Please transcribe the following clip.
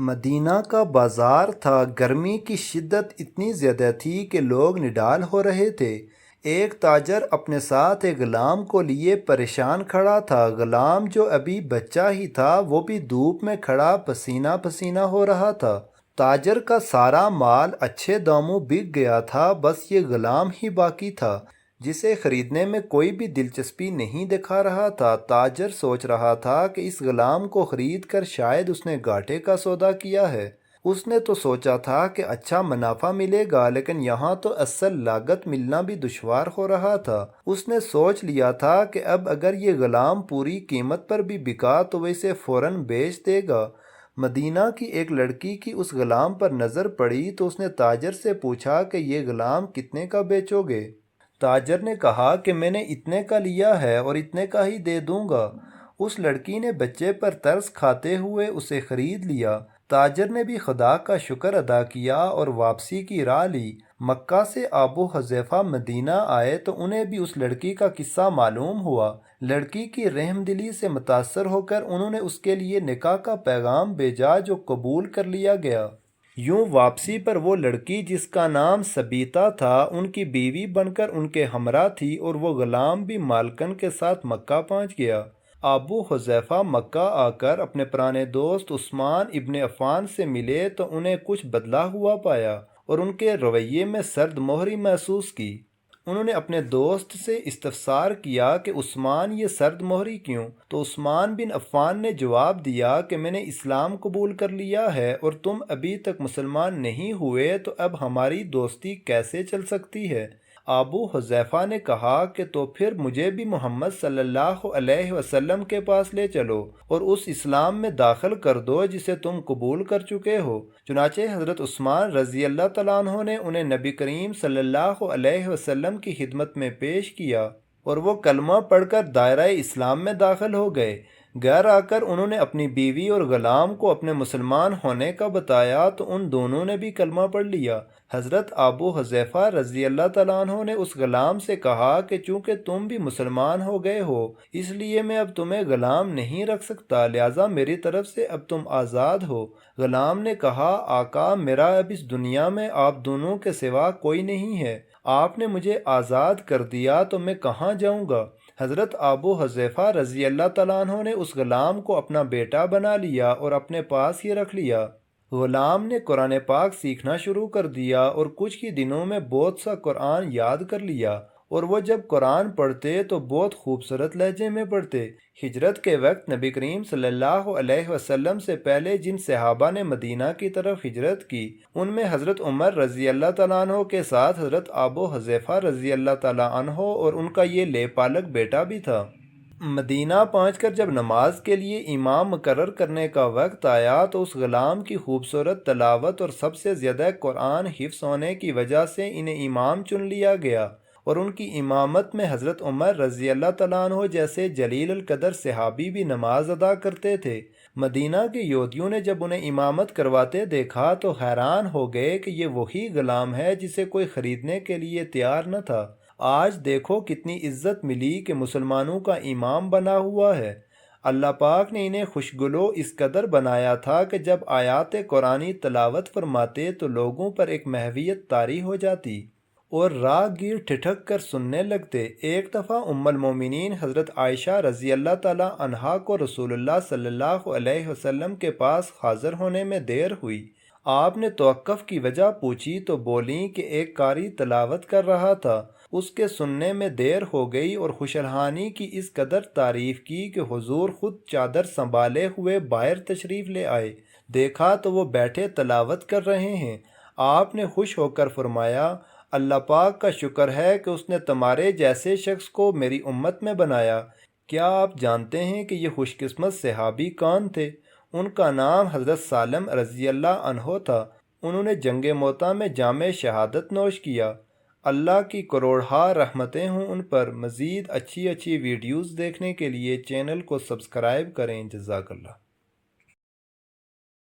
مدینہ کا بازار تھا۔ گرمی کی شدت اتنی زیادہ تھی کہ لوگ نڈال ہو رہے تھے۔ ایک تاجر اپنے ساتھ ایک غلام کو لیے پریشان کھڑا تھا۔ غلام جو ابھی بچہ ہی تھا وہ بھی دھوپ میں کھڑا پسینہ پسینہ ہو رہا تھا۔ تاجر کا سارا مال اچھے داموں بک گیا تھا، بس یہ غلام ہی باقی تھا جسے خریدنے میں کوئی بھی دلچسپی نہیں دکھا رہا تھا۔ تاجر سوچ رہا تھا کہ اس غلام کو خرید کر شاید اس نے گھاٹے کا سودا کیا ہے۔ اس نے تو سوچا تھا کہ اچھا منافع ملے گا، لیکن یہاں تو اصل لاگت ملنا بھی دشوار ہو رہا تھا۔ اس نے سوچ لیا تھا کہ اب اگر یہ غلام پوری قیمت پر بھی بکا تو وہ اسے فوراً بیچ دے گا۔ مدینہ کی ایک لڑکی کی اس غلام پر نظر پڑی تو اس نے تاجر سے پوچھا کہ یہ غلام کتنے کا بیچو گے؟ تاجر نے کہا کہ میں نے اتنے کا لیا ہے اور اتنے کا ہی دے دوں گا۔ اس لڑکی نے بچے پر ترس کھاتے ہوئے اسے خرید لیا۔ تاجر نے بھی خدا کا شکر ادا کیا اور واپسی کی راہ لی۔ مکہ سے ابو حذیفہ مدینہ آئے تو انہیں بھی اس لڑکی کا قصہ معلوم ہوا۔ لڑکی کی رحم دلی سے متاثر ہو کر انہوں نے اس کے لیے نکاح کا پیغام بھیجا جو قبول کر لیا گیا۔ یوں واپسی پر وہ لڑکی جس کا نام سبیتا تھا ان کی بیوی بن کر ان کے ہمراہ تھی، اور وہ غلام بھی مالکن کے ساتھ مکہ پہنچ گیا۔ ابو حذیفہ مکہ آ کر اپنے پرانے دوست عثمان ابن عفان سے ملے تو انہیں کچھ بدلا ہوا پایا اور ان کے رویے میں سرد مہری محسوس کی۔ انہوں نے اپنے دوست سے استفسار کیا کہ عثمان یہ سرد مہری کیوں؟ تو عثمان بن عفان نے جواب دیا کہ میں نے اسلام قبول کر لیا ہے اور تم ابھی تک مسلمان نہیں ہوئے، تو اب ہماری دوستی کیسے چل سکتی ہے؟ ابو حذیفہ نے کہا کہ تو پھر مجھے بھی محمد صلی اللہ علیہ وسلم کے پاس لے چلو اور اس اسلام میں داخل کر دو جسے تم قبول کر چکے ہو۔ چنانچہ حضرت عثمان رضی اللہ تعالیٰ عنہ نے انہیں نبی کریم صلی اللہ علیہ وسلم کی خدمت میں پیش کیا اور وہ کلمہ پڑھ کر دائرہ اسلام میں داخل ہو گئے۔ گھر آ کر انہوں نے اپنی بیوی اور غلام کو اپنے مسلمان ہونے کا بتایا تو ان دونوں نے بھی کلمہ پڑھ لیا۔ حضرت ابو حذیفہ رضی اللہ تعالیٰ عنہ نے اس غلام سے کہا کہ چونکہ تم بھی مسلمان ہو گئے ہو اس لیے میں اب تمہیں غلام نہیں رکھ سکتا، لہٰذا میری طرف سے اب تم آزاد ہو۔ غلام نے کہا آقا میرا اب اس دنیا میں آپ دونوں کے سوا کوئی نہیں ہے، آپ نے مجھے آزاد کر دیا تو میں کہاں جاؤں گا؟ حضرت ابو حذیفہ رضی اللہ تعالیٰ عنہ نے اس غلام کو اپنا بیٹا بنا لیا اور اپنے پاس ہی رکھ لیا۔ غلام نے قرآن پاک سیکھنا شروع کر دیا اور کچھ ہی دنوں میں بہت سا قرآن یاد کر لیا، اور وہ جب قرآن پڑھتے تو بہت خوبصورت لہجے میں پڑھتے۔ ہجرت کے وقت نبی کریم صلی اللہ علیہ وسلم سے پہلے جن صحابہ نے مدینہ کی طرف ہجرت کی ان میں حضرت عمر رضی اللہ تعالیٰ عنہ کے ساتھ حضرت ابو حذیفہ رضی اللہ تعالیٰ عنہ اور ان کا یہ لے پالک بیٹا بھی تھا۔ مدینہ پہنچ کر جب نماز کے لیے امام مقرر کرنے کا وقت آیا تو اس غلام کی خوبصورت تلاوت اور سب سے زیادہ قرآن حفظ ہونے کی وجہ سے انہیں امام چن لیا گیا، اور ان کی امامت میں حضرت عمر رضی اللہ تعالیٰ عنہ جیسے جلیل القدر صحابی بھی نماز ادا کرتے تھے۔ مدینہ کے یہودیوں نے جب انہیں امامت کرواتے دیکھا تو حیران ہو گئے کہ یہ وہی غلام ہے جسے کوئی خریدنے کے لیے تیار نہ تھا۔ آج دیکھو کتنی عزت ملی کہ مسلمانوں کا امام بنا ہوا ہے۔ اللہ پاک نے انہیں خوشگلو اس قدر بنایا تھا کہ جب آیات قرآنی تلاوت فرماتے تو لوگوں پر ایک محویت طاری ہو جاتی اور راہ گیر ٹھٹک کر سننے لگتے۔ ایک دفعہ ام المومنین حضرت عائشہ رضی اللہ تعالی عنہا کو رسول اللہ صلی اللہ علیہ وسلم کے پاس حاضر ہونے میں دیر ہوئی۔ آپ نے توقف کی وجہ پوچھی تو بولیں کہ ایک قاری تلاوت کر رہا تھا، اس کے سننے میں دیر ہو گئی، اور خوشرحانی کی اس قدر تعریف کی کہ حضور خود چادر سنبھالے ہوئے باہر تشریف لے آئے۔ دیکھا تو وہ بیٹھے تلاوت کر رہے ہیں۔ آپ نے خوش ہو کر فرمایا اللہ پاک کا شکر ہے کہ اس نے تمہارے جیسے شخص کو میری امت میں بنایا۔ کیا آپ جانتے ہیں کہ یہ خوش قسمت صحابی کون تھے؟ ان کا نام حضرت سالم رضی اللہ عنہ تھا۔ انہوں نے جنگ موتا میں جام شہادت نوش کیا۔ اللہ کی کروڑہا رحمتیں ہوں ان پر۔ مزید اچھی ویڈیوز دیکھنے کے لیے چینل کو سبسکرائب کریں۔ جزاک اللہ۔